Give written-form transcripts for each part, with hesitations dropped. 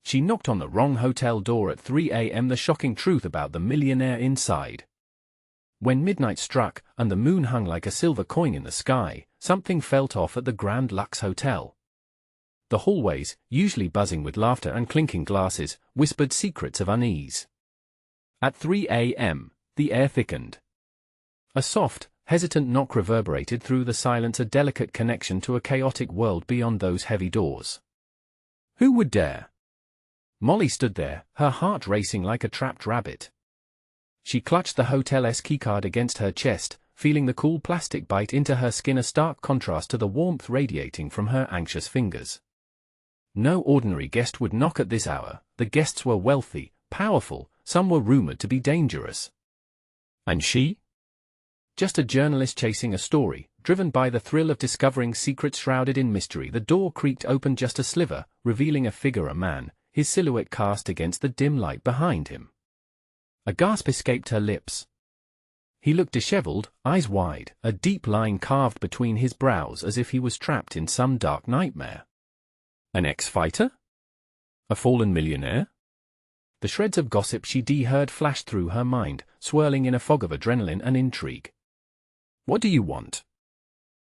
she knocked on the wrong hotel door at 3 a.m. The shocking truth about the millionaire inside. When midnight struck, and the moon hung like a silver coin in the sky, something felt off at the Grand Lux Hotel. The hallways, usually buzzing with laughter and clinking glasses, whispered secrets of unease. At 3 a.m., the air thickened. A soft, hesitant knock reverberated through the silence, a delicate connection to a chaotic world beyond those heavy doors. Who would dare? Molly stood there, her heart racing like a trapped rabbit. She clutched the hotel's keycard against her chest, feeling the cool plastic bite into her skin, a stark contrast to the warmth radiating from her anxious fingers. No ordinary guest would knock at this hour. The guests were wealthy, powerful, some were rumored to be dangerous. And she? Just a journalist chasing a story, driven by the thrill of discovering secrets shrouded in mystery. The door creaked open just a sliver, revealing a figure, a man, his silhouette cast against the dim light behind him. A gasp escaped her lips. He looked disheveled, eyes wide, a deep line carved between his brows as if he was trapped in some dark nightmare. An ex-fighter? A fallen millionaire? The shreds of gossip she'd heard flashed through her mind, swirling in a fog of adrenaline and intrigue. What do you want?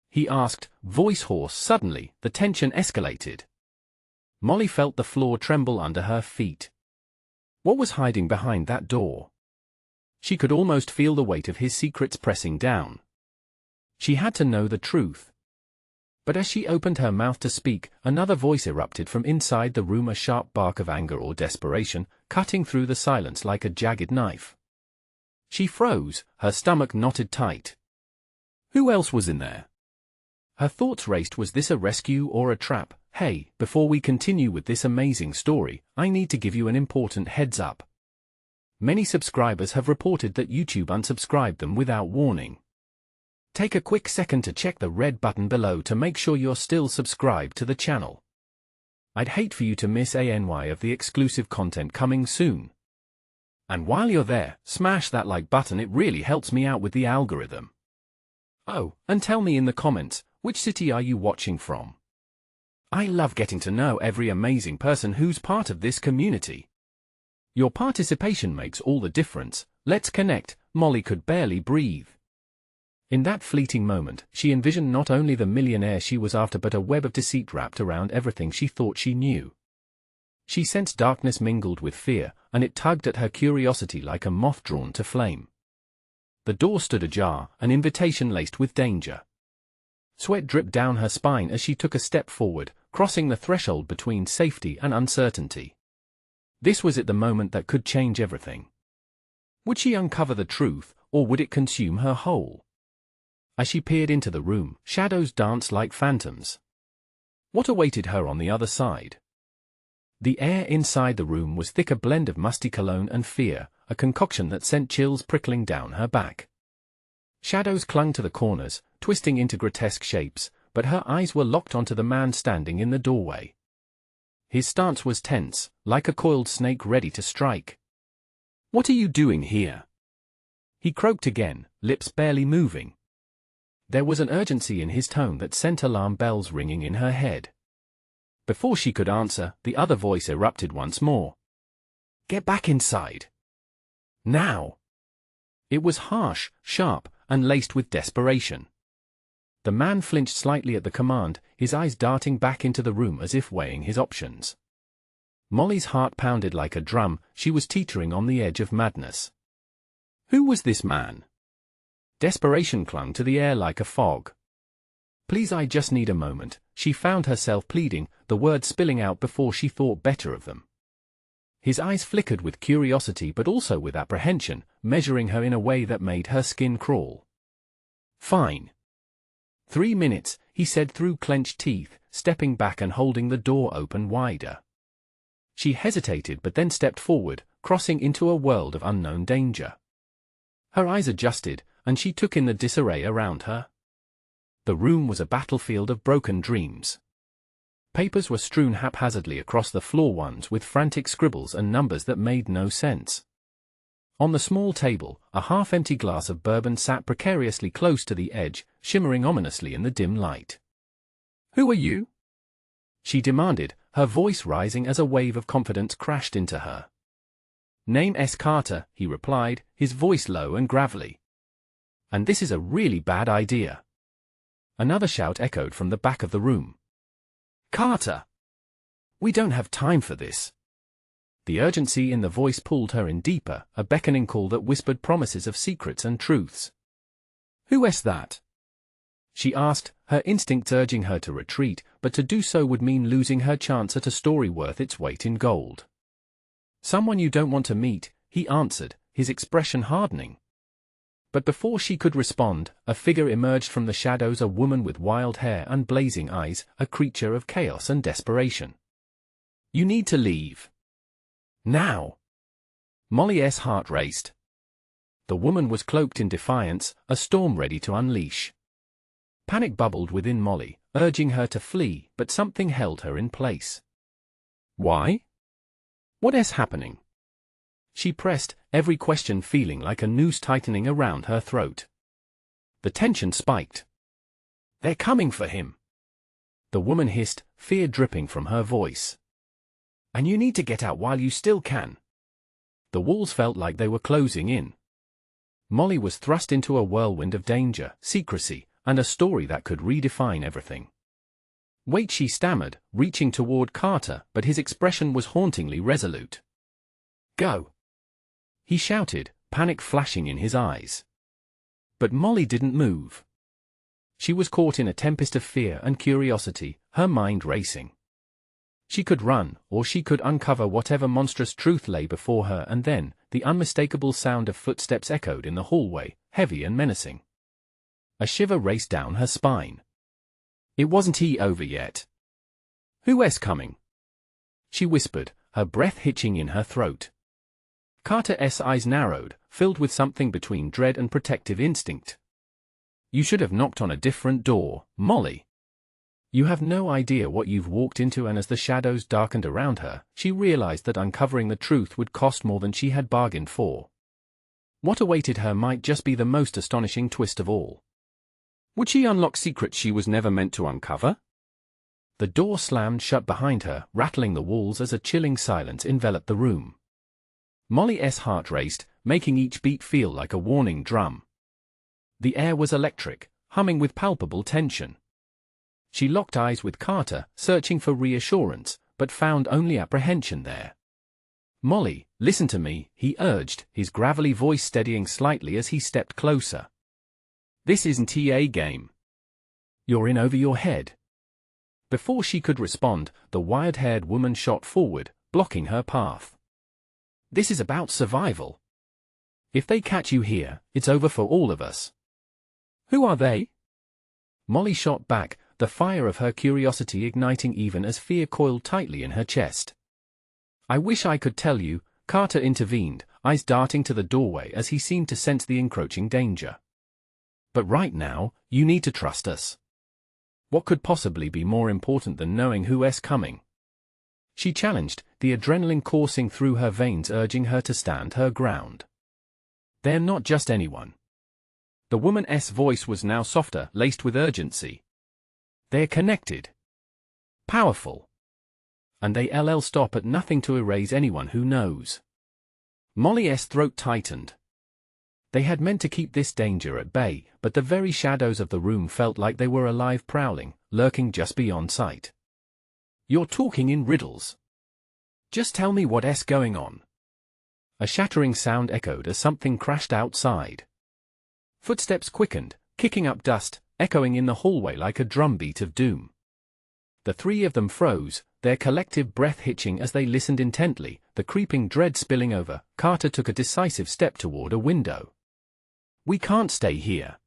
He asked, voice hoarse. Suddenly, the tension escalated. Molly felt the floor tremble under her feet. What was hiding behind that door? She could almost feel the weight of his secrets pressing down. She had to know the truth. But as she opened her mouth to speak, another voice erupted from inside the room, a sharp bark of anger or desperation, cutting through the silence like a jagged knife. She froze, her stomach knotted tight. Who else was in there? Her thoughts raced. Was this a rescue or a trap? Hey, before we continue with this amazing story, I need to give you an important heads up. Many subscribers have reported that YouTube unsubscribed them without warning. Take a quick second to check the red button below to make sure you're still subscribed to the channel. I'd hate for you to miss any of the exclusive content coming soon. And while you're there, smash that like button, it really helps me out with the algorithm. Oh, and tell me in the comments, which city are you watching from? I love getting to know every amazing person who's part of this community. Your participation makes all the difference. Let's connect. Molly could barely breathe. In that fleeting moment, she envisioned not only the millionaire she was after but a web of deceit wrapped around everything she thought she knew. She sensed darkness mingled with fear, and it tugged at her curiosity like a moth drawn to flame. The door stood ajar, an invitation laced with danger. Sweat dripped down her spine as she took a step forward, crossing the threshold between safety and uncertainty. This was it, the moment that could change everything. Would she uncover the truth, or would it consume her whole? As she peered into the room, shadows danced like phantoms. What awaited her on the other side? The air inside the room was thick, a blend of musty cologne and fear, a concoction that sent chills prickling down her back. Shadows clung to the corners, twisting into grotesque shapes, but her eyes were locked onto the man standing in the doorway. His stance was tense, like a coiled snake ready to strike. What are you doing here? He croaked again, lips barely moving. There was an urgency in his tone that sent alarm bells ringing in her head. Before she could answer, the other voice erupted once more. Get back inside. Now. It was harsh, sharp, and laced with desperation. The man flinched slightly at the command, his eyes darting back into the room as if weighing his options. Molly's heart pounded like a drum. She was teetering on the edge of madness. Who was this man? Desperation clung to the air like a fog. Please, I just need a moment, she found herself pleading, the words spilling out before she thought better of them. His eyes flickered with curiosity but also with apprehension, measuring her in a way that made her skin crawl. Fine. 3 minutes, he said through clenched teeth, stepping back and holding the door open wider. She hesitated but then stepped forward, crossing into a world of unknown danger. Her eyes adjusted, and she took in the disarray around her. The room was a battlefield of broken dreams. Papers were strewn haphazardly across the floor, ones with frantic scribbles and numbers that made no sense. On the small table, a half-empty glass of bourbon sat precariously close to the edge, shimmering ominously in the dim light. Who are you? She demanded, her voice rising as a wave of confidence crashed into her. "Name S. Carter," he replied, his voice low and gravelly. "And this is a really bad idea." Another shout echoed from the back of the room. "Carter! We don't have time for this." The urgency in the voice pulled her in deeper, a beckoning call that whispered promises of secrets and truths. "Who is that?" she asked, her instincts urging her to retreat, but to do so would mean losing her chance at a story worth its weight in gold. "Someone you don't want to meet," he answered, his expression hardening. But before she could respond, a figure emerged from the shadows, a woman with wild hair and blazing eyes, a creature of chaos and desperation. "You need to leave. Now." Molly's heart raced. The woman was cloaked in defiance, a storm ready to unleash. Panic bubbled within Molly, urging her to flee, but something held her in place. "Why? What is happening?" She pressed, every question feeling like a noose tightening around her throat. The tension spiked. "They're coming for him," the woman hissed, fear dripping from her voice. "And you need to get out while you still can." The walls felt like they were closing in. Molly was thrust into a whirlwind of danger, secrecy, and a story that could redefine everything. "Wait," she stammered, reaching toward Carter, but his expression was hauntingly resolute. "Go," he shouted, panic flashing in his eyes. But Molly didn't move. She was caught in a tempest of fear and curiosity, her mind racing. She could run, or she could uncover whatever monstrous truth lay before her, and then, the unmistakable sound of footsteps echoed in the hallway, heavy and menacing. A shiver raced down her spine. It wasn't over yet. "Who is coming?" she whispered, her breath hitching in her throat. Carter's eyes narrowed, filled with something between dread and protective instinct. "You should have knocked on a different door, Molly. You have no idea what you've walked into." And as the shadows darkened around her, she realized that uncovering the truth would cost more than she had bargained for. What awaited her might just be the most astonishing twist of all. Would she unlock secrets she was never meant to uncover? The door slammed shut behind her, rattling the walls as a chilling silence enveloped the room. Molly's heart raced, making each beat feel like a warning drum. The air was electric, humming with palpable tension. She locked eyes with Carter, searching for reassurance, but found only apprehension there. "Molly, listen to me," he urged, his gravelly voice steadying slightly as he stepped closer. "This isn't a game. You're in over your head." Before she could respond, the wired-haired woman shot forward, blocking her path. "This is about survival. If they catch you here, it's over for all of us." "Who are they?" Molly shot back, the fire of her curiosity igniting even as fear coiled tightly in her chest. "I wish I could tell you," Carter intervened, eyes darting to the doorway as he seemed to sense the encroaching danger. "But right now, you need to trust us. What could possibly be more important than knowing who is coming?" She challenged, the adrenaline coursing through her veins urging her to stand her ground. "They're not just anyone." The woman's voice was now softer, laced with urgency. "They're connected. Powerful. And they'll stop at nothing to erase anyone who knows." Molly's throat tightened. They had meant to keep this danger at bay, but the very shadows of the room felt like they were alive, prowling, lurking just beyond sight. "You're talking in riddles. Just tell me what's going on." A shattering sound echoed as something crashed outside. Footsteps quickened, kicking up dust, echoing in the hallway like a drumbeat of doom. The three of them froze, their collective breath hitching as they listened intently, the creeping dread spilling over. Carter took a decisive step toward a window. "We can't stay here.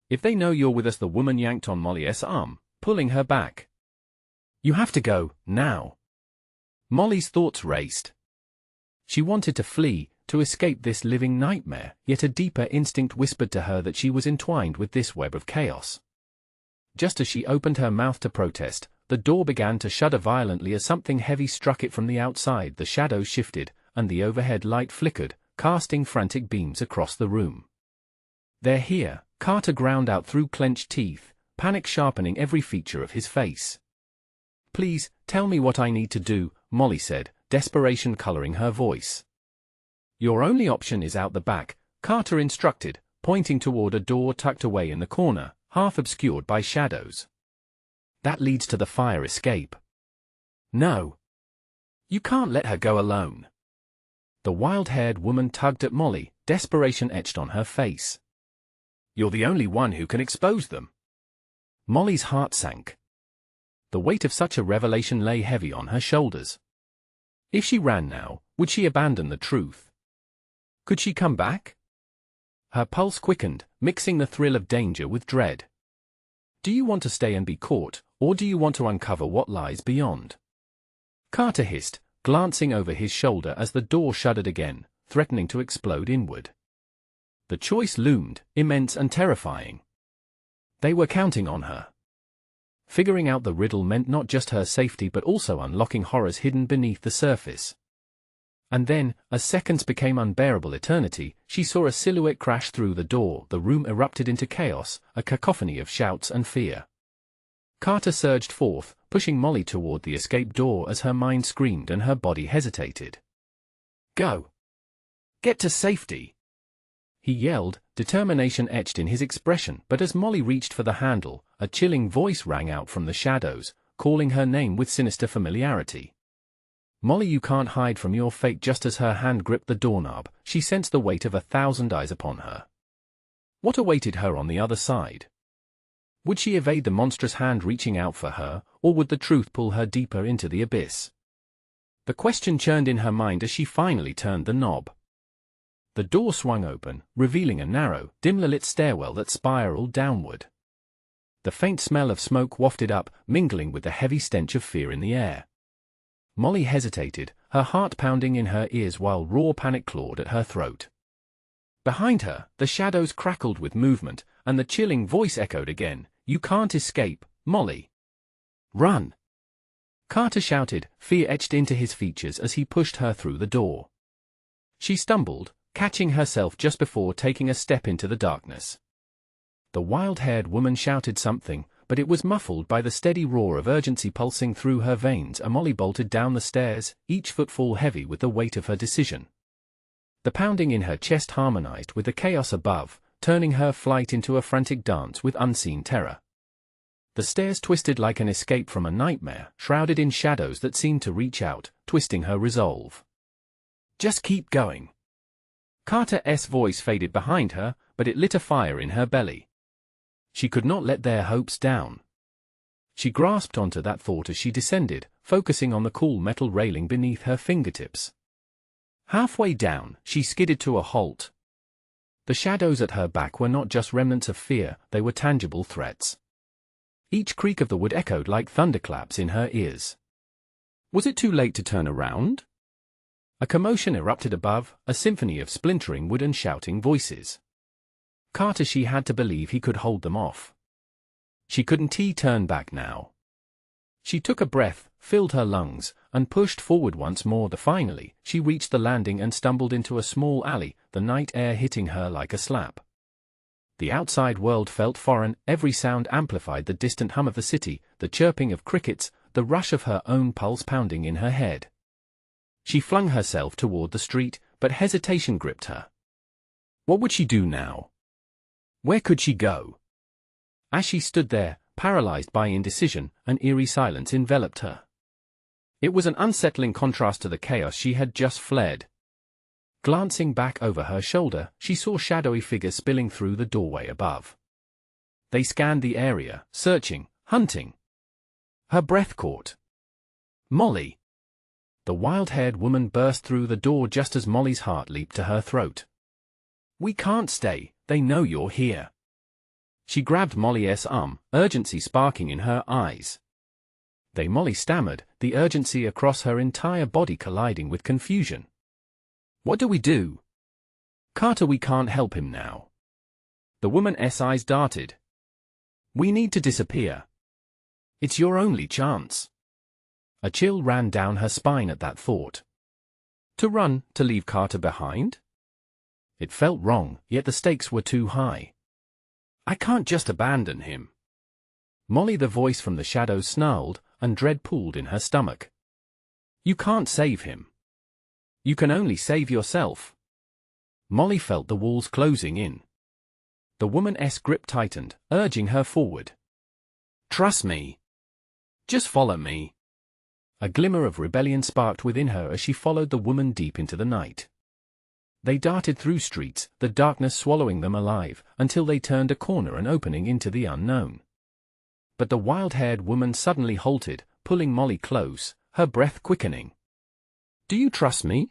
If they know you're with us," the woman yanked on Molly's arm, pulling her back. "You have to go, now." Molly's thoughts raced. She wanted to flee, to escape this living nightmare, yet a deeper instinct whispered to her that she was entwined with this web of chaos. Just as she opened her mouth to protest, the door began to shudder violently as something heavy struck it from the outside. The shadows shifted, and the overhead light flickered, casting frantic beams across the room. "They're here," Carter ground out through clenched teeth, panic sharpening every feature of his face. Please, tell me what I need to do, Molly said, desperation coloring her voice. Your only option is out the back, Carter instructed, pointing toward a door tucked away in the corner, half obscured by shadows. That leads to the fire escape. No. You can't let her go alone. The wild-haired woman tugged at Molly, desperation etched on her face. You're the only one who can expose them. Molly's heart sank. The weight of such a revelation lay heavy on her shoulders. If she ran now, would she abandon the truth? Could she come back? Her pulse quickened, mixing the thrill of danger with dread. Do you want to stay and be caught, or do you want to uncover what lies beyond? Carter hissed, glancing over his shoulder as the door shuddered again, threatening to explode inward. The choice loomed, immense and terrifying. They were counting on her. Figuring out the riddle meant not just her safety but also unlocking horrors hidden beneath the surface. And then, as seconds became unbearable eternity, she saw a silhouette crash through the door. The room erupted into chaos, a cacophony of shouts and fear. Carter surged forth, pushing Molly toward the escape door as her mind screamed and her body hesitated. Go! Get to safety! He yelled, determination etched in his expression, but as Molly reached for the handle, a chilling voice rang out from the shadows, calling her name with sinister familiarity. Molly, you can't hide from your fate. Just as her hand gripped the doorknob, she sensed the weight of 1,000 eyes upon her. What awaited her on the other side? Would she evade the monstrous hand reaching out for her, or would the truth pull her deeper into the abyss? The question churned in her mind as she finally turned the knob. The door swung open, revealing a narrow, dimly lit stairwell that spiraled downward. The faint smell of smoke wafted up, mingling with the heavy stench of fear in the air. Molly hesitated, her heart pounding in her ears while raw panic clawed at her throat. Behind her, the shadows crackled with movement, and the chilling voice echoed again, "You can't escape, Molly. Run!" Carter shouted, fear etched into his features as he pushed her through the door. She stumbled, catching herself just before taking a step into the darkness. The wild-haired woman shouted something, but it was muffled by the steady roar of urgency pulsing through her veins. Molly bolted down the stairs, each footfall heavy with the weight of her decision. The pounding in her chest harmonized with the chaos above, turning her flight into a frantic dance with unseen terror. The stairs twisted like an escape from a nightmare, shrouded in shadows that seemed to reach out, twisting her resolve. Just keep going. Carter's voice faded behind her, but it lit a fire in her belly. She could not let their hopes down. She grasped onto that thought as she descended, focusing on the cool metal railing beneath her fingertips. Halfway down, she skidded to a halt. The shadows at her back were not just remnants of fear, they were tangible threats. Each creak of the wood echoed like thunderclaps in her ears. Was it too late to turn around? A commotion erupted above, a symphony of splintering wood and shouting voices. Carter, she had to believe he could hold them off. She couldn't turn back now. She took a breath, filled her lungs, and pushed forward once more. Finally, she reached the landing and stumbled into a small alley, the night air hitting her like a slap. The outside world felt foreign, every sound amplified the distant hum of the city, the chirping of crickets, the rush of her own pulse pounding in her head. She flung herself toward the street, but hesitation gripped her. What would she do now? Where could she go? As she stood there, paralyzed by indecision, an eerie silence enveloped her. It was an unsettling contrast to the chaos she had just fled. Glancing back over her shoulder, she saw shadowy figures spilling through the doorway above. They scanned the area, searching, hunting. Her breath caught. Molly! The wild-haired woman burst through the door just as Molly's heart leaped to her throat. We can't stay, they know you're here. She grabbed Molly's arm, urgency sparking in her eyes. Molly stammered, the urgency across her entire body colliding with confusion. What do we do? Carter, we can't help him now. The woman's eyes darted. We need to disappear. It's your only chance. A chill ran down her spine at that thought. To run, to leave Carter behind? It felt wrong, yet the stakes were too high. I can't just abandon him. Molly, the voice from the shadows snarled, and dread pooled in her stomach. You can't save him. You can only save yourself. Molly felt the walls closing in. The woman's grip tightened, urging her forward. Trust me. Just follow me. A glimmer of rebellion sparked within her as she followed the woman deep into the night. They darted through streets, the darkness swallowing them alive, until they turned a corner and opening into the unknown. But the wild-haired woman suddenly halted, pulling Molly close, her breath quickening. Do you trust me?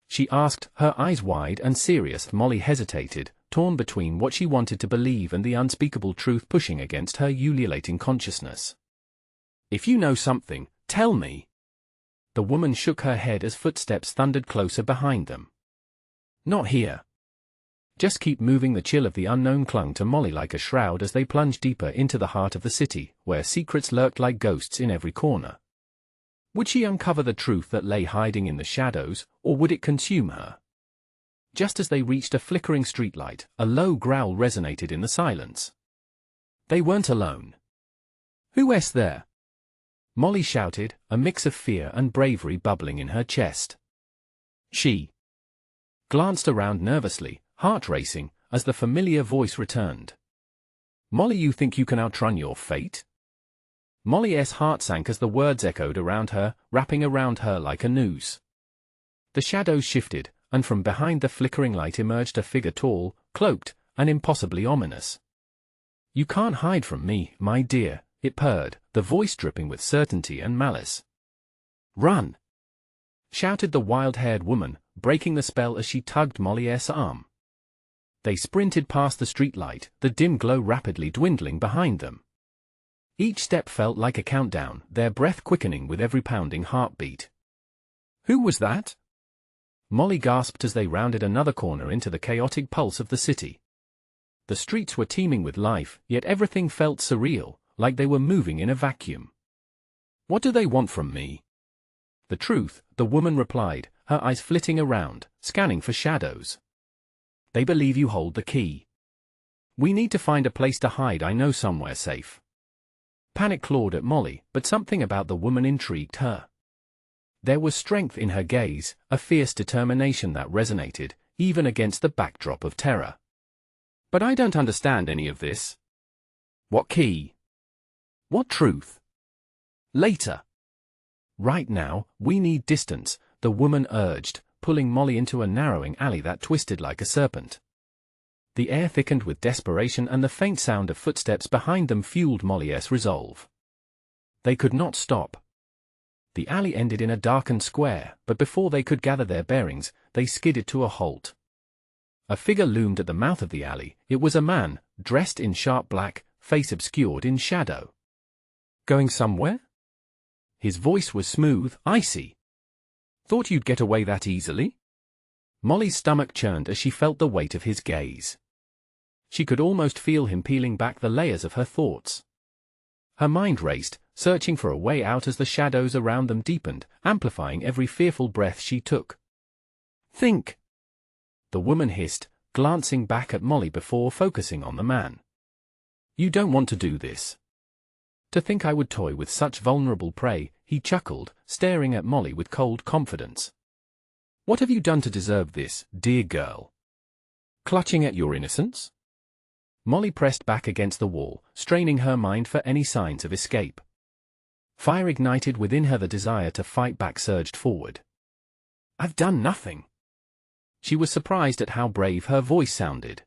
She asked, her eyes wide and serious. Molly hesitated, torn between what she wanted to believe and the unspeakable truth pushing against her ululating consciousness. If you know something, tell me. The woman shook her head as footsteps thundered closer behind them. Not here. Just keep moving. The chill of the unknown clung to Molly like a shroud as they plunged deeper into the heart of the city, where secrets lurked like ghosts in every corner. Would she uncover the truth that lay hiding in the shadows, or would it consume her? Just as they reached a flickering streetlight, a low growl resonated in the silence. They weren't alone. Who's there? Molly shouted, a mix of fear and bravery bubbling in her chest. She glanced around nervously, heart racing, as the familiar voice returned. Molly, you think you can outrun your fate? Molly's heart sank as the words echoed around her, wrapping around her like a noose. The shadows shifted, and from behind the flickering light emerged a figure tall, cloaked, and impossibly ominous. You can't hide from me, my dear, it purred, the voice dripping with certainty and malice. Run! Shouted the wild-haired woman, breaking the spell as she tugged Molly's arm. They sprinted past the streetlight, the dim glow rapidly dwindling behind them. Each step felt like a countdown, their breath quickening with every pounding heartbeat. Who was that? Molly gasped as they rounded another corner into the chaotic pulse of the city. The streets were teeming with life, yet everything felt surreal, like they were moving in a vacuum. What do they want from me? The truth, the woman replied, her eyes flitting around, scanning for shadows. They believe you hold the key. We need to find a place to hide. I know somewhere safe. Panic clawed at Molly, but something about the woman intrigued her. There was strength in her gaze, a fierce determination that resonated, even against the backdrop of terror. But I don't understand any of this. What key? What truth? Later. Right now, we need distance, the woman urged, pulling Molly into a narrowing alley that twisted like a serpent. The air thickened with desperation and the faint sound of footsteps behind them fueled Molly's resolve. They could not stop. The alley ended in a darkened square, but before they could gather their bearings, they skidded to a halt. A figure loomed at the mouth of the alley. It was a man, dressed in sharp black, face obscured in shadow. Going somewhere? His voice was smooth, icy. Thought you'd get away that easily? Molly's stomach churned as she felt the weight of his gaze. She could almost feel him peeling back the layers of her thoughts. Her mind raced, searching for a way out as the shadows around them deepened, amplifying every fearful breath she took. Think! The woman hissed, glancing back at Molly before focusing on the man. You don't want to do this. To think I would toy with such vulnerable prey, he chuckled, staring at Molly with cold confidence. What have you done to deserve this, dear girl? Clutching at your innocence? Molly pressed back against the wall, straining her mind for any signs of escape. Fire ignited within her. The desire to fight back surged forward. I've done nothing. She was surprised at how brave her voice sounded.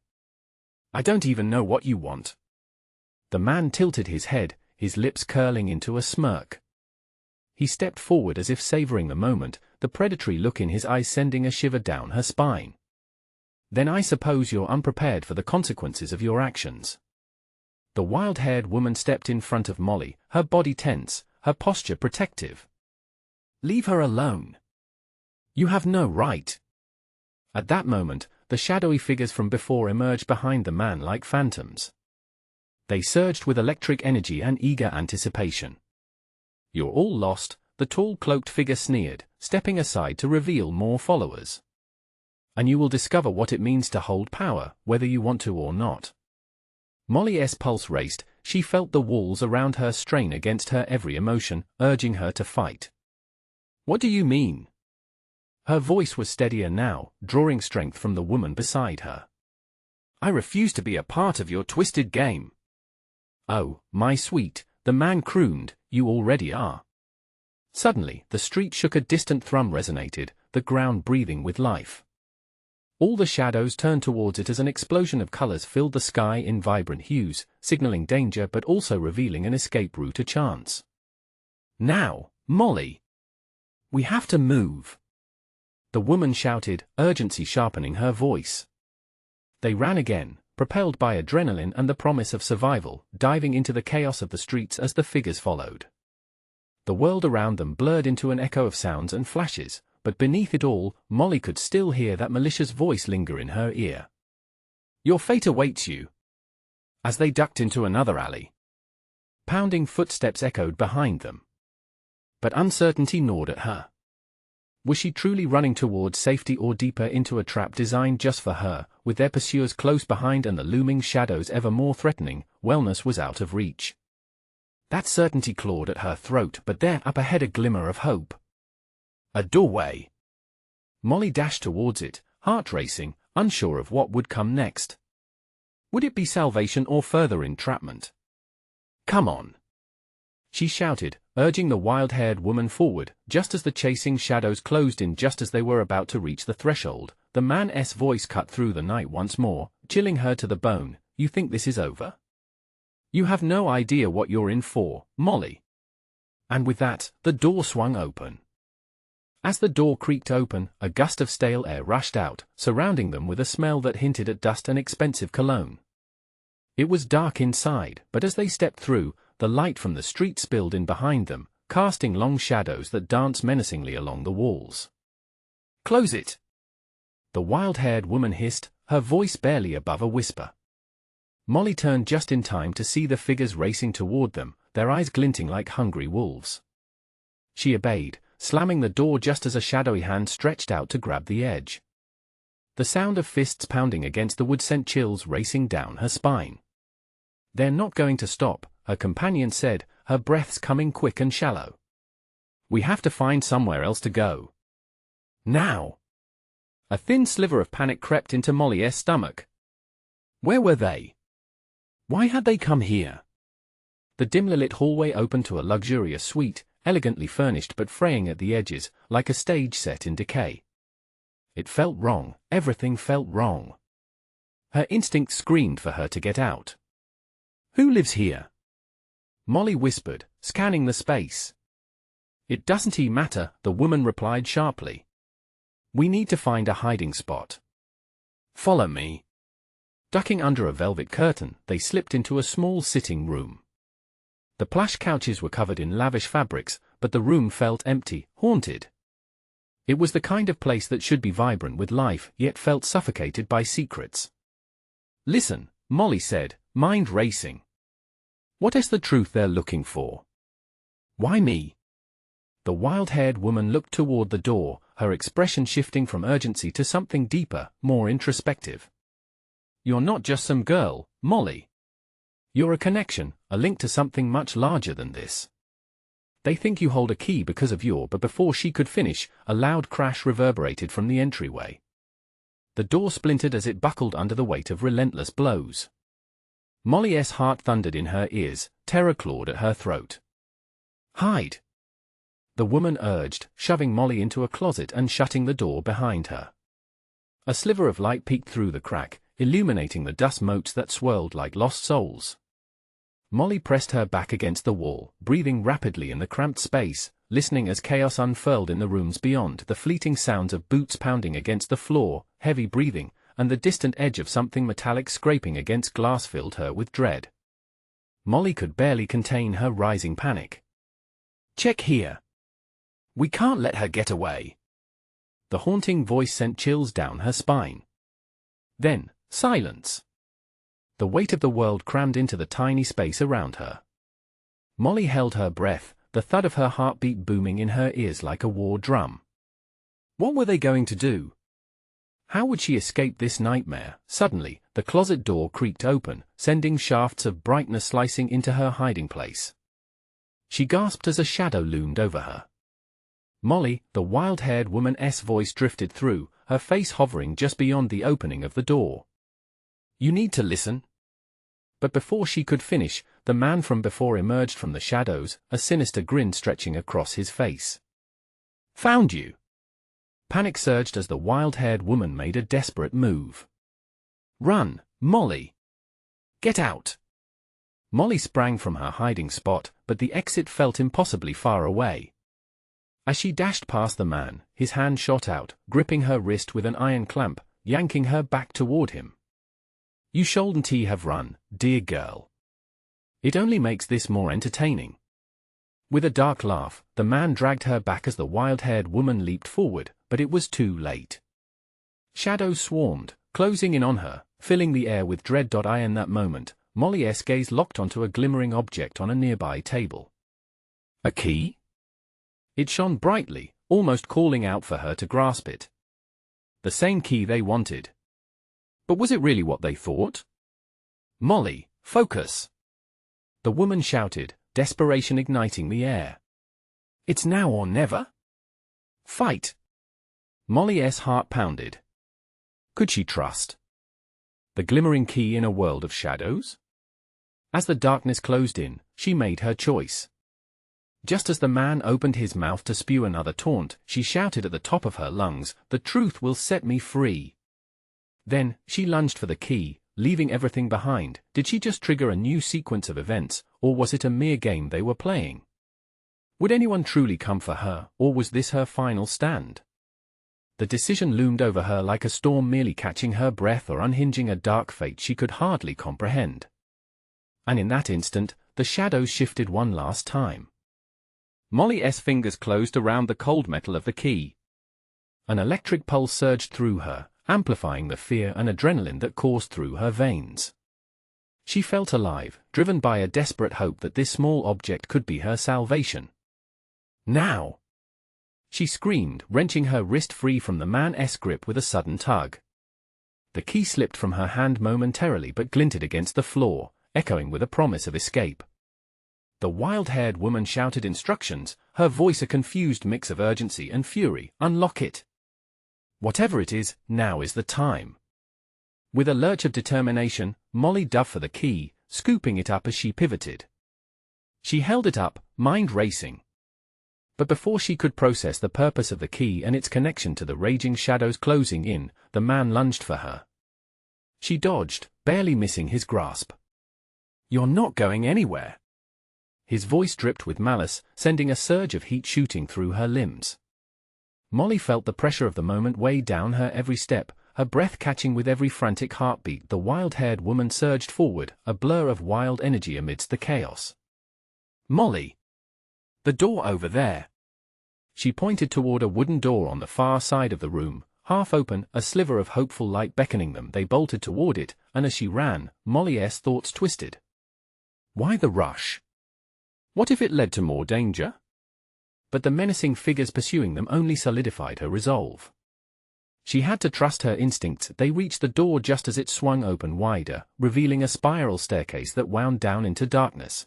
I don't even know what you want. The man tilted his head, his lips curling into a smirk. He stepped forward as if savoring the moment, the predatory look in his eyes sending a shiver down her spine. Then I suppose you're unprepared for the consequences of your actions. The wild-haired woman stepped in front of Molly, her body tense, her posture protective. Leave her alone. You have no right. At that moment, the shadowy figures from before emerged behind the man like phantoms. They surged with electric energy and eager anticipation. You're all lost, the tall cloaked figure sneered, stepping aside to reveal more followers. And you will discover what it means to hold power, whether you want to or not. Molly's pulse raced, she felt the walls around her strain against her every emotion, urging her to fight. "What do you mean?" Her voice was steadier now, drawing strength from the woman beside her. "I refuse to be a part of your twisted game." "Oh, my sweet," the man crooned, "you already are." Suddenly, the street shook, a distant thrum resonated, the ground breathing with life. All the shadows turned towards it as an explosion of colors filled the sky in vibrant hues, signaling danger but also revealing an escape route to chance. "Now, Molly! We have to move!" the woman shouted, urgency sharpening her voice. They ran again, propelled by adrenaline and the promise of survival, diving into the chaos of the streets as the figures followed. The world around them blurred into an echo of sounds and flashes, but beneath it all, Molly could still hear that malicious voice linger in her ear. "Your fate awaits you." As they ducked into another alley, pounding footsteps echoed behind them. But uncertainty gnawed at her. Was she truly running towards safety or deeper into a trap designed just for her, with their pursuers close behind and the looming shadows ever more threatening? Wellness was out of reach. That certainty clawed at her throat, but there, up ahead, a glimmer of hope. A doorway. Molly dashed towards it, heart racing, unsure of what would come next. Would it be salvation or further entrapment? "Come on!" she shouted, urging the wild-haired woman forward. Just as the chasing shadows closed in, just as they were about to reach the threshold, the man's voice cut through the night once more, chilling her to the bone. "You think this is over? You have no idea what you're in for, Molly." And with that, the door swung open. As the door creaked open, a gust of stale air rushed out, surrounding them with a smell that hinted at dust and expensive cologne. It was dark inside, but as they stepped through, the light from the street spilled in behind them, casting long shadows that danced menacingly along the walls. "Close it!" the wild-haired woman hissed, her voice barely above a whisper. Molly turned just in time to see the figures racing toward them, their eyes glinting like hungry wolves. She obeyed, slamming the door just as a shadowy hand stretched out to grab the edge. The sound of fists pounding against the wood sent chills racing down her spine. "They're not going to stop," her companion said, her breaths coming quick and shallow. "We have to find somewhere else to go. Now!" A thin sliver of panic crept into Molly's stomach. Where were they? Why had they come here? The dimly lit hallway opened to a luxurious suite, elegantly furnished but fraying at the edges, like a stage set in decay. It felt wrong, everything felt wrong. Her instinct screamed for her to get out. "Who lives here?" Molly whispered, scanning the space. "It doesn't matter," the woman replied sharply. "We need to find a hiding spot. Follow me." Ducking under a velvet curtain, they slipped into a small sitting room. The plush couches were covered in lavish fabrics, but the room felt empty, haunted. It was the kind of place that should be vibrant with life, yet felt suffocated by secrets. "Listen," Molly said, mind racing. "What is the truth they're looking for?" "Why me?" The wild-haired woman looked toward the door, her expression shifting from urgency to something deeper, more introspective. "You're not just some girl, Molly. You're a connection, a link to something much larger than this. They think you hold a key because of your..." But before she could finish, a loud crash reverberated from the entryway. The door splintered as it buckled under the weight of relentless blows. Molly's heart thundered in her ears, terror clawed at her throat. "Hide!" the woman urged, shoving Molly into a closet and shutting the door behind her. A sliver of light peeked through the crack, illuminating the dust motes that swirled like lost souls. Molly pressed her back against the wall, breathing rapidly in the cramped space, listening as chaos unfurled in the rooms beyond, the fleeting sounds of boots pounding against the floor, heavy breathing, and the distant edge of something metallic scraping against glass filled her with dread. Molly could barely contain her rising panic. "Check here. We can't let her get away." The haunting voice sent chills down her spine. Then, silence. The weight of the world crammed into the tiny space around her. Molly held her breath, the thud of her heartbeat booming in her ears like a war drum. What were they going to do? How would she escape this nightmare? Suddenly, the closet door creaked open, sending shafts of brightness slicing into her hiding place. She gasped as a shadow loomed over her. Molly, the wild-haired woman's voice drifted through, her face hovering just beyond the opening of the door. "You need to listen." But before she could finish, the man from before emerged from the shadows, a sinister grin stretching across his face. "Found you!" Panic surged as the wild-haired woman made a desperate move. "Run, Molly! Get out!" Molly sprang from her hiding spot, but the exit felt impossibly far away. As she dashed past the man, his hand shot out, gripping her wrist with an iron clamp, yanking her back toward him. "You shouldn't have run, dear girl. It only makes this more entertaining." With a dark laugh, the man dragged her back as the wild-haired woman leaped forward, but it was too late. Shadows swarmed, closing in on her, filling the air with dread. In that moment, Molly's gaze locked onto a glimmering object on a nearby table. A key? It shone brightly, almost calling out for her to grasp it. The same key they wanted. But was it really what they thought? "Molly, focus!" The woman shouted, desperation igniting the air. "It's now or never. Fight!" Molly's heart pounded. Could she trust the glimmering key in a world of shadows? As the darkness closed in, she made her choice. Just as the man opened his mouth to spew another taunt, she shouted at the top of her lungs, "The truth will set me free." Then, she lunged for the key, leaving everything behind. Did she just trigger a new sequence of events, or was it a mere game they were playing? Would anyone truly come for her, or was this her final stand? The decision loomed over her like a storm, merely catching her breath or unhinging a dark fate she could hardly comprehend. And in that instant, the shadows shifted one last time. Molly's fingers closed around the cold metal of the key. An electric pulse surged through her, amplifying the fear and adrenaline that coursed through her veins. She felt alive, driven by a desperate hope that this small object could be her salvation. "Now!" she screamed, wrenching her wrist free from the man's grip with a sudden tug. The key slipped from her hand momentarily but glinted against the floor, echoing with a promise of escape. The wild-haired woman shouted instructions, her voice a confused mix of urgency and fury. "Unlock it! Whatever it is, now is the time." With a lurch of determination, Molly dove for the key, scooping it up as she pivoted. She held it up, mind racing. But before she could process the purpose of the key and its connection to the raging shadows closing in, the man lunged for her. She dodged, barely missing his grasp. "You're not going anywhere." His voice dripped with malice, sending a surge of heat shooting through her limbs. Molly felt the pressure of the moment weigh down her every step, her breath catching with every frantic heartbeat. The wild-haired woman surged forward, a blur of wild energy amidst the chaos. "Molly! The door over there!" She pointed toward a wooden door on the far side of the room, half open, a sliver of hopeful light beckoning them. They bolted toward it, and as she ran, Molly's thoughts twisted. Why the rush? What if it led to more danger? But the menacing figures pursuing them only solidified her resolve. She had to trust her instincts. They reached the door just as it swung open wider, revealing a spiral staircase that wound down into darkness.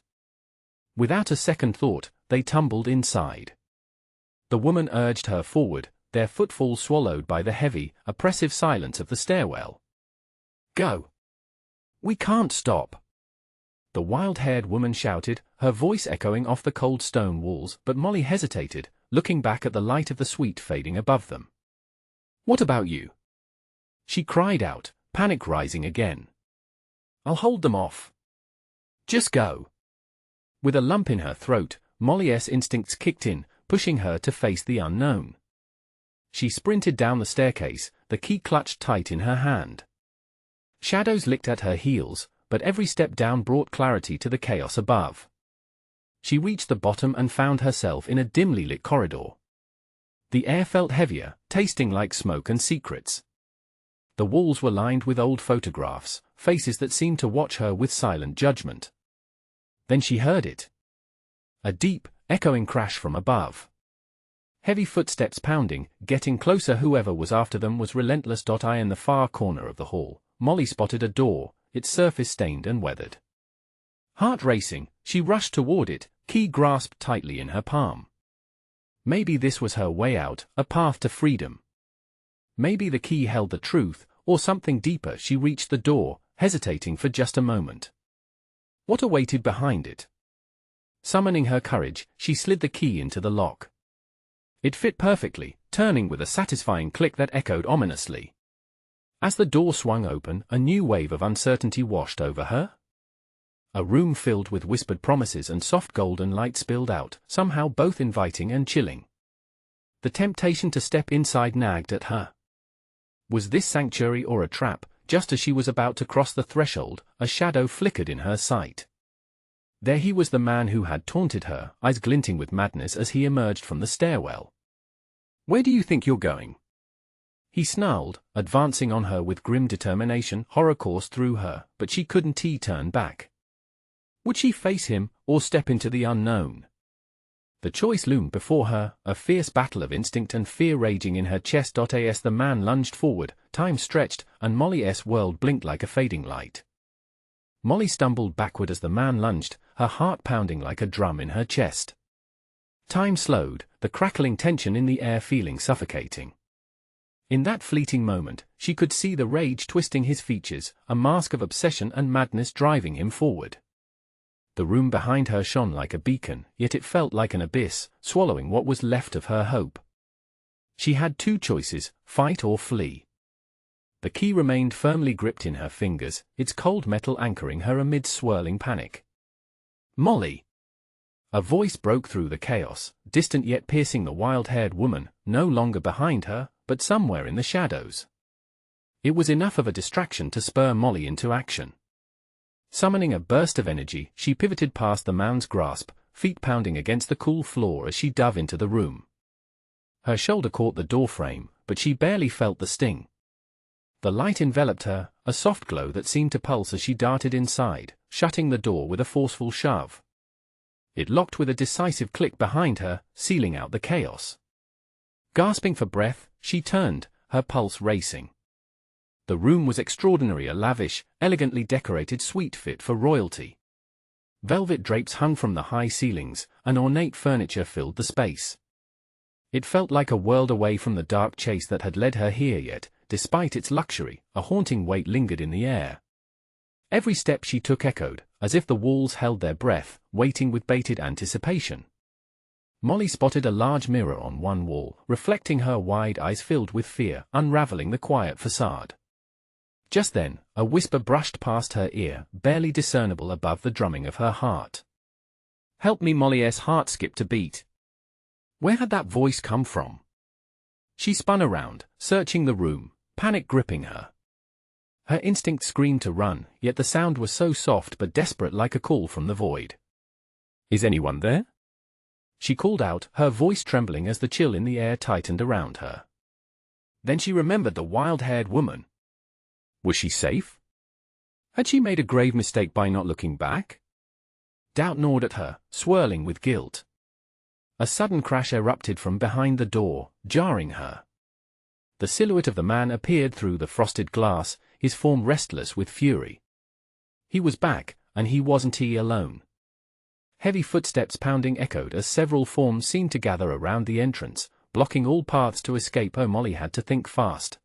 Without a second thought, they tumbled inside. The woman urged her forward, their footfalls swallowed by the heavy, oppressive silence of the stairwell. "Go! We can't stop!" The wild-haired woman shouted, her voice echoing off the cold stone walls, but Molly hesitated, looking back at the light of the suite fading above them. "What about you?" she cried out, panic rising again. "I'll hold them off. Just go." With a lump in her throat, Molly's instincts kicked in, pushing her to face the unknown. She sprinted down the staircase, the key clutched tight in her hand. Shadows licked at her heels, but every step down brought clarity to the chaos above. She reached the bottom and found herself in a dimly lit corridor. The air felt heavier, tasting like smoke and secrets. The walls were lined with old photographs, faces that seemed to watch her with silent judgment. Then she heard it. A deep, echoing crash from above. Heavy footsteps pounding, getting closer. Whoever was after them was relentless. I in the far corner of the hall, Molly spotted a door, its surface stained and weathered. Heart racing, she rushed toward it, key grasped tightly in her palm. Maybe this was her way out, a path to freedom. Maybe the key held the truth, or something deeper. She reached the door, hesitating for just a moment. What awaited behind it? Summoning her courage, she slid the key into the lock. It fit perfectly, turning with a satisfying click that echoed ominously. As the door swung open, a new wave of uncertainty washed over her. A room filled with whispered promises and soft golden light spilled out, somehow both inviting and chilling. The temptation to step inside nagged at her. Was this sanctuary or a trap? Just as she was about to cross the threshold, a shadow flickered in her sight. There he was, the man who had taunted her, eyes glinting with madness as he emerged from the stairwell. "Where do you think you're going?" he snarled, advancing on her with grim determination. Horror coursed through her, but she couldn't turn back. Would she face him, or step into the unknown? The choice loomed before her, a fierce battle of instinct and fear raging in her chest. As the man lunged forward, time stretched, and Molly's world blinked like a fading light. Molly stumbled backward as the man lunged, her heart pounding like a drum in her chest. Time slowed, the crackling tension in the air feeling suffocating. In that fleeting moment, she could see the rage twisting his features, a mask of obsession and madness driving him forward. The room behind her shone like a beacon, yet it felt like an abyss, swallowing what was left of her hope. She had two choices, fight or flee. The key remained firmly gripped in her fingers, its cold metal anchoring her amid swirling panic. "Molly!" A voice broke through the chaos, distant yet piercing. The wild-haired woman, no longer behind her, but somewhere in the shadows. It was enough of a distraction to spur Molly into action. Summoning a burst of energy, she pivoted past the man's grasp, feet pounding against the cool floor as she dove into the room. Her shoulder caught the doorframe, but she barely felt the sting. The light enveloped her, a soft glow that seemed to pulse as she darted inside, shutting the door with a forceful shove. It locked with a decisive click behind her, sealing out the chaos. Gasping for breath, she turned, her pulse racing. The room was extraordinary, a lavish, elegantly decorated suite fit for royalty. Velvet drapes hung from the high ceilings, and ornate furniture filled the space. It felt like a world away from the dark chase that had led her here, yet, despite its luxury, a haunting weight lingered in the air. Every step she took echoed, as if the walls held their breath, waiting with bated anticipation. Molly spotted a large mirror on one wall, reflecting her wide eyes filled with fear, unraveling the quiet facade. Just then, a whisper brushed past her ear, barely discernible above the drumming of her heart. "Help me!" Molly's heart skipped a beat. Where had that voice come from? She spun around, searching the room, panic gripping her. Her instinct screamed to run, yet the sound was so soft but desperate, like a call from the void. "Is anyone there?" she called out, her voice trembling as the chill in the air tightened around her. Then she remembered the wild-haired woman. Was she safe? Had she made a grave mistake by not looking back? Doubt gnawed at her, swirling with guilt. A sudden crash erupted from behind the door, jarring her. The silhouette of the man appeared through the frosted glass, his form restless with fury. He was back, and he wasn't alone. Heavy footsteps pounding echoed as several forms seemed to gather around the entrance, blocking all paths to escape. Molly had to think fast.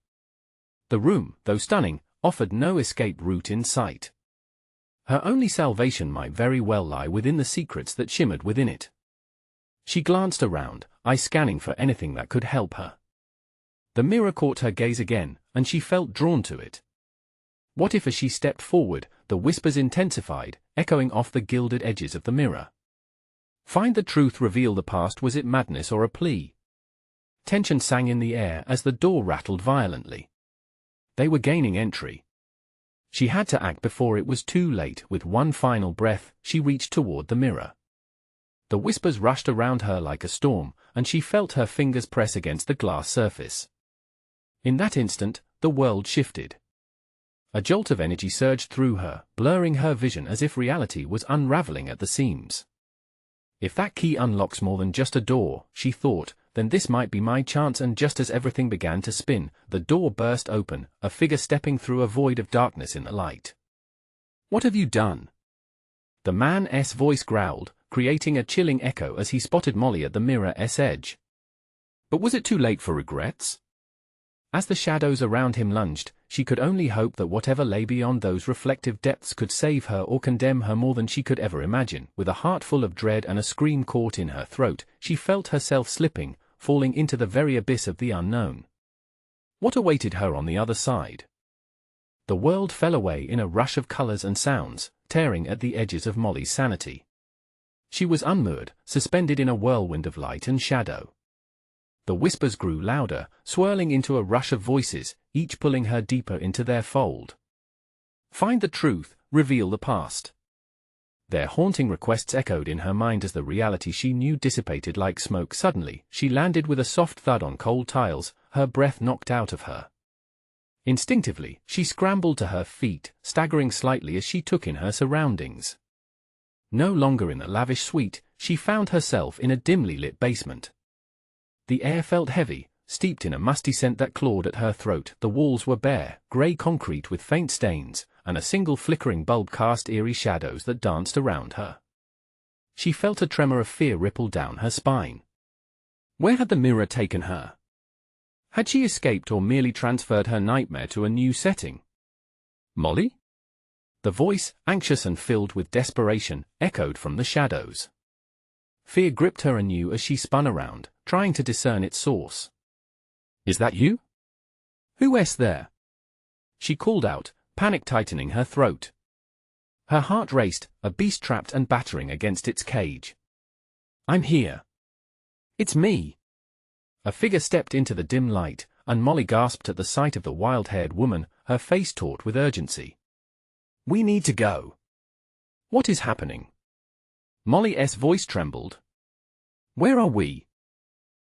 The room, though stunning, offered no escape route in sight. Her only salvation might very well lie within the secrets that shimmered within it. She glanced around, eyes scanning for anything that could help her. The mirror caught her gaze again, and she felt drawn to it. What if, as she stepped forward, the whispers intensified, echoing off the gilded edges of the mirror? Find the truth, reveal the past. Was it madness or a plea? Tension sang in the air as the door rattled violently. They were gaining entry. She had to act before it was too late. With one final breath, she reached toward the mirror. The whispers rushed around her like a storm, and she felt her fingers press against the glass surface. In that instant, the world shifted. A jolt of energy surged through her, blurring her vision as if reality was unraveling at the seams. If that key unlocks more than just a door, she thought, then this might be my chance. And just as everything began to spin, the door burst open, a figure stepping through a void of darkness in the light. "What have you done?" The man's voice growled, creating a chilling echo as he spotted Molly at the mirror's edge. But was it too late for regrets? As the shadows around him lunged, she could only hope that whatever lay beyond those reflective depths could save her or condemn her more than she could ever imagine. With a heart full of dread and a scream caught in her throat, she felt herself slipping, falling into the very abyss of the unknown. What awaited her on the other side? The world fell away in a rush of colors and sounds, tearing at the edges of Molly's sanity. She was unmoored, suspended in a whirlwind of light and shadow. The whispers grew louder, swirling into a rush of voices, each pulling her deeper into their fold. Find the truth, reveal the past. Their haunting requests echoed in her mind as the reality she knew dissipated like smoke. Suddenly, she landed with a soft thud on cold tiles, her breath knocked out of her. Instinctively, she scrambled to her feet, staggering slightly as she took in her surroundings. No longer in the lavish suite, she found herself in a dimly lit basement. The air felt heavy, steeped in a musty scent that clawed at her throat. The walls were bare, grey concrete with faint stains, and a single flickering bulb cast eerie shadows that danced around her. She felt a tremor of fear ripple down her spine. Where had the mirror taken her? Had she escaped or merely transferred her nightmare to a new setting? Molly? The voice, anxious and filled with desperation, echoed from the shadows. Fear gripped her anew as she spun around, trying to discern its source. "Is that you? Who's there?" she called out, panic tightening her throat. Her heart raced, a beast trapped and battering against its cage. "I'm here. It's me." A figure stepped into the dim light, and Molly gasped at the sight of the wild-haired woman, her face taut with urgency. "We need to go." "What is happening?" Molly's voice trembled. "Where are we?"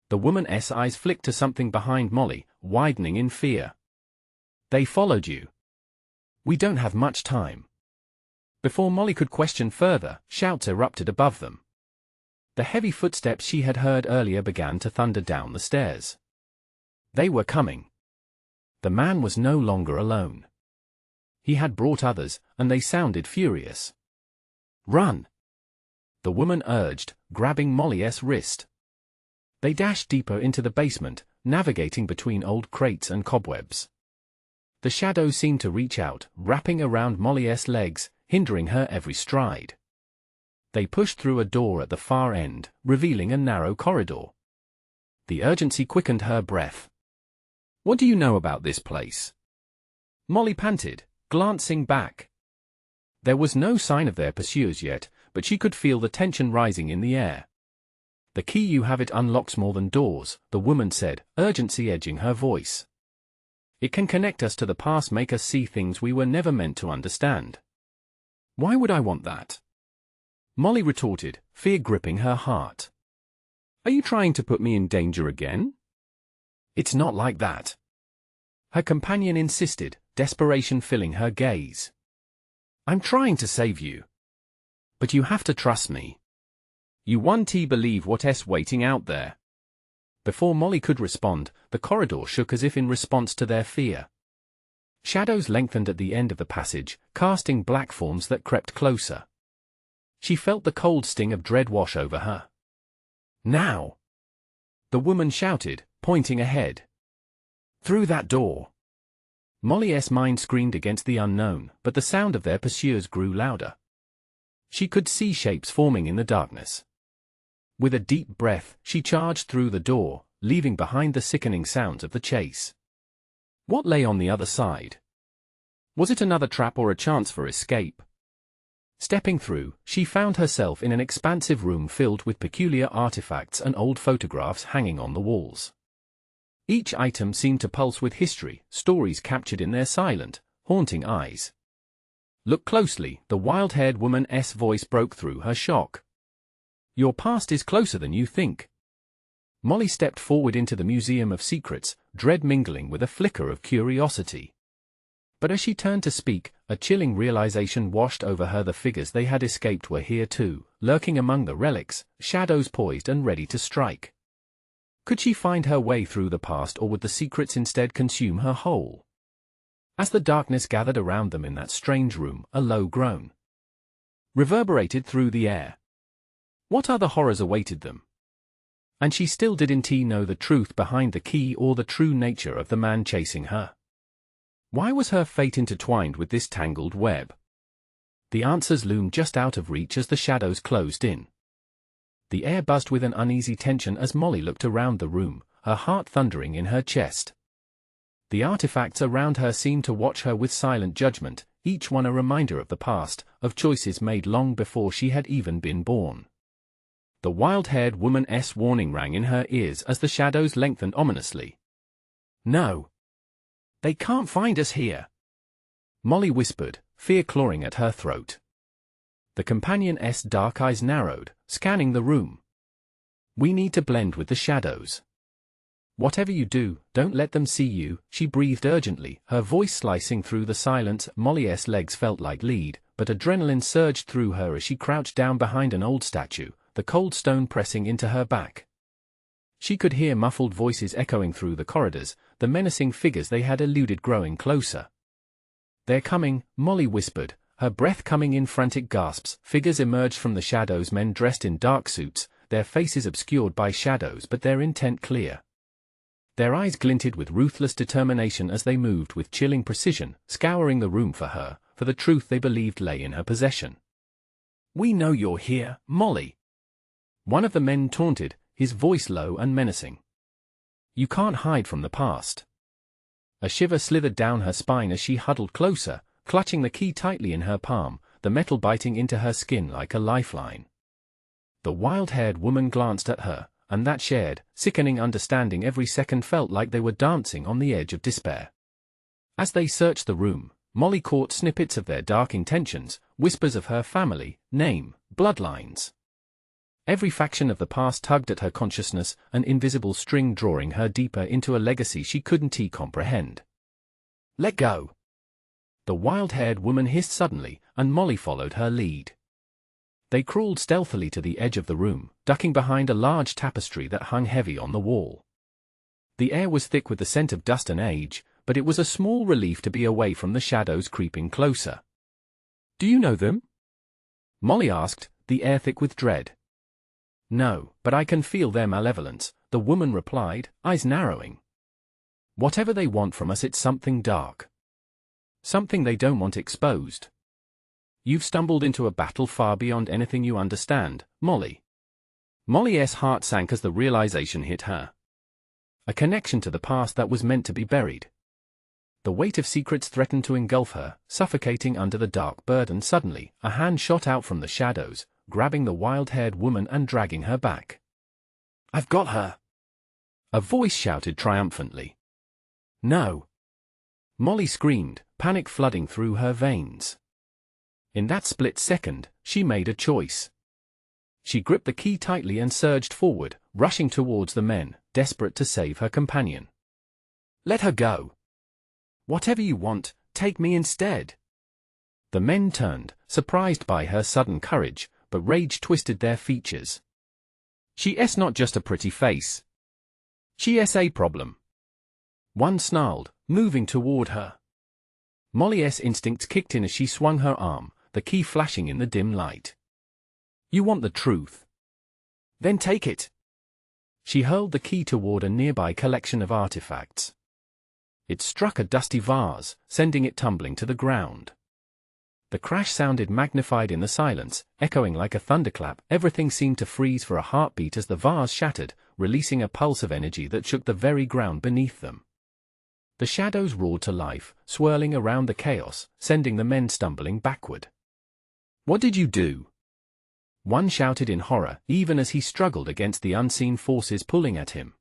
The woman's eyes flicked to something behind Molly, widening in fear. "They followed you. We don't have much time." Before Molly could question further, shouts erupted above them. The heavy footsteps she had heard earlier began to thunder down the stairs. They were coming. The man was no longer alone. He had brought others, and they sounded furious. "Run!" the woman urged, grabbing Molly's wrist. They dashed deeper into the basement, navigating between old crates and cobwebs. The shadows seemed to reach out, wrapping around Molly's legs, hindering her every stride. They pushed through a door at the far end, revealing a narrow corridor. The urgency quickened her breath. "What do you know about this place?" Molly panted, glancing back. There was no sign of their pursuers yet, but she could feel the tension rising in the air. "The key you have, it unlocks more than doors," the woman said, urgency edging her voice. "It can connect us to the past, make us see things we were never meant to understand." "Why would I want that?" Molly retorted, fear gripping her heart. "Are you trying to put me in danger again?" "It's not like that," her companion insisted, desperation filling her gaze. "I'm trying to save you. But you have to trust me. You won't believe what's waiting out there." Before Molly could respond, the corridor shook as if in response to their fear. Shadows lengthened at the end of the passage, casting black forms that crept closer. She felt the cold sting of dread wash over her. "Now!" the woman shouted, pointing ahead. "Through that door!" Molly's mind screamed against the unknown, but the sound of their pursuers grew louder. She could see shapes forming in the darkness. With a deep breath, she charged through the door, leaving behind the sickening sounds of the chase. What lay on the other side? Was it another trap or a chance for escape? Stepping through, she found herself in an expansive room filled with peculiar artifacts and old photographs hanging on the walls. Each item seemed to pulse with history, stories captured in their silent, haunting eyes. "Look closely," the wild-haired woman's voice broke through her shock. "Your past is closer than you think." Molly stepped forward into the Museum of Secrets, dread mingling with a flicker of curiosity. But as she turned to speak, a chilling realization washed over her. The figures they had escaped were here too, lurking among the relics, shadows poised and ready to strike. Could she find her way through the past, or would the secrets instead consume her whole? As the darkness gathered around them in that strange room, a low groan reverberated through the air. What other horrors awaited them? And she still didn't know the truth behind the key or the true nature of the man chasing her. Why was her fate intertwined with this tangled web? The answers loomed just out of reach as the shadows closed in. The air buzzed with an uneasy tension as Molly looked around the room, her heart thundering in her chest. The artifacts around her seemed to watch her with silent judgment, each one a reminder of the past, of choices made long before she had even been born. The wild-haired woman's warning rang in her ears as the shadows lengthened ominously. "No. They can't find us here," Molly whispered, fear clawing at her throat. The companion's dark eyes narrowed, scanning the room. "We need to blend with the shadows. Whatever you do, don't let them see you," she breathed urgently, her voice slicing through the silence. Molly's legs felt like lead, but adrenaline surged through her as she crouched down behind an old statue, the cold stone pressing into her back. She could hear muffled voices echoing through the corridors, the menacing figures they had eluded growing closer. "They're coming," Molly whispered, her breath coming in frantic gasps. Figures emerged from the shadows, men dressed in dark suits, their faces obscured by shadows but their intent clear. Their eyes glinted with ruthless determination as they moved with chilling precision, scouring the room for her, for the truth they believed lay in her possession. "We know you're here, Molly," one of the men taunted, his voice low and menacing. "You can't hide from the past." A shiver slithered down her spine as she huddled closer, clutching the key tightly in her palm, the metal biting into her skin like a lifeline. The wild-haired woman glanced at her, and that shared, sickening understanding every second felt like they were dancing on the edge of despair. As they searched the room, Molly caught snippets of their dark intentions, whispers of her family, name, bloodlines. Every faction of the past tugged at her consciousness, an invisible string drawing her deeper into a legacy she couldn't comprehend. "Let go!" the wild-haired woman hissed suddenly, and Molly followed her lead. They crawled stealthily to the edge of the room, ducking behind a large tapestry that hung heavy on the wall. The air was thick with the scent of dust and age, but it was a small relief to be away from the shadows creeping closer. "Do you know them?" Molly asked, the air thick with dread. "No, but I can feel their malevolence," the woman replied, eyes narrowing. "Whatever they want from us, it's something dark. Something they don't want exposed. You've stumbled into a battle far beyond anything you understand, Molly." Molly's heart sank as the realization hit her. A connection to the past that was meant to be buried. The weight of secrets threatened to engulf her, suffocating under the dark burden. Suddenly, a hand shot out from the shadows, grabbing the wild-haired woman and dragging her back. "I've got her!" a voice shouted triumphantly. "No!" Molly screamed, panic flooding through her veins. In that split second, she made a choice. She gripped the key tightly and surged forward, rushing towards the men, desperate to save her companion. "Let her go! Whatever you want, take me instead!" The men turned, surprised by her sudden courage, but rage twisted their features. "She's not just a pretty face. She's a problem," one snarled, moving toward her. Molly's instincts kicked in as she swung her arm, the key flashing in the dim light. "You want the truth? Then take it." She hurled the key toward a nearby collection of artifacts. It struck a dusty vase, sending it tumbling to the ground. The crash sounded magnified in the silence, echoing like a thunderclap. Everything seemed to freeze for a heartbeat as the vase shattered, releasing a pulse of energy that shook the very ground beneath them. The shadows roared to life, swirling around the chaos, sending the men stumbling backward. "What did you do?" one shouted in horror, even as he struggled against the unseen forces pulling at him.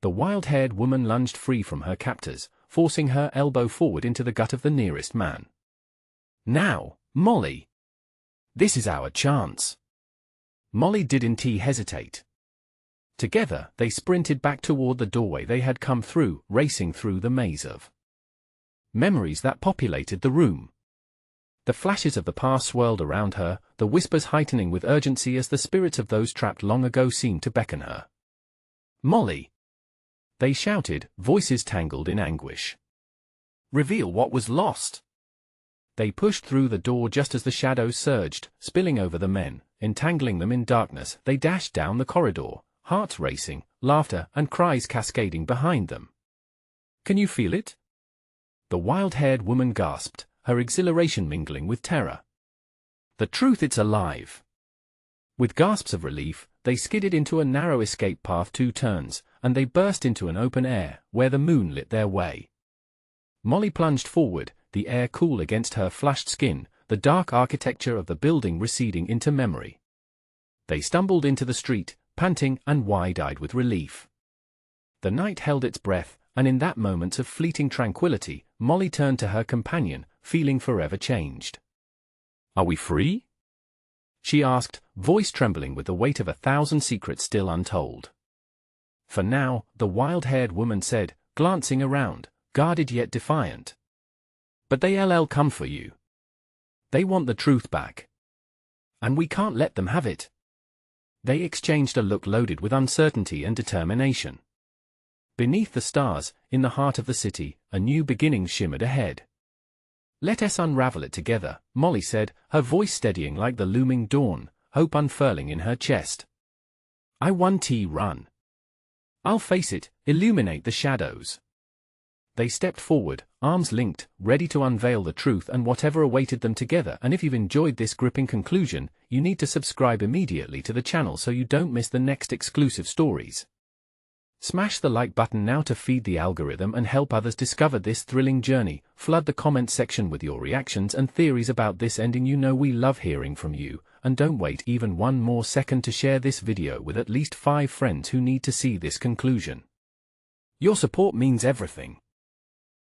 The wild-haired woman lunged free from her captors, forcing her elbow forward into the gut of the nearest man. "Now, Molly! This is our chance!" Molly didn't hesitate. Together, they sprinted back toward the doorway they had come through, racing through the maze of memories that populated the room. The flashes of the past swirled around her, the whispers heightening with urgency as the spirits of those trapped long ago seemed to beckon her. "Molly!" they shouted, voices tangled in anguish. "Reveal what was lost!" They pushed through the door just as the shadows surged, spilling over the men, entangling them in darkness. They dashed down the corridor, hearts racing, laughter and cries cascading behind them. "Can you feel it?" the wild-haired woman gasped, her exhilaration mingling with terror. "The truth, it's alive!" With gasps of relief, they skidded into a narrow escape path 2 turns, and they burst into an open air, where the moon lit their way. Molly plunged forward, the air cool against her flushed skin, the dark architecture of the building receding into memory. They stumbled into the street, panting and wide-eyed with relief. The night held its breath, and in that moment of fleeting tranquility, Molly turned to her companion, feeling forever changed. "Are we free?" she asked, voice trembling with the weight of 1,000 secrets still untold. "For now," the wild-haired woman said, glancing around, guarded yet defiant. "But they'll come for you. They want the truth back. And we can't let them have it." They exchanged a look loaded with uncertainty and determination. Beneath the stars, in the heart of the city, a new beginning shimmered ahead. "Let us unravel it together," Molly said, her voice steadying like the looming dawn, hope unfurling in her chest. "I won run. I'll face it, illuminate the shadows." They stepped forward, arms linked, ready to unveil the truth and whatever awaited them together. And if you've enjoyed this gripping conclusion, you need to subscribe immediately to the channel so you don't miss the next exclusive stories. Smash the like button now to feed the algorithm and help others discover this thrilling journey. Flood the comment section with your reactions and theories about this ending. You know we love hearing from you, and don't wait even one more second to share this video with at least 5 friends who need to see this conclusion. Your support means everything.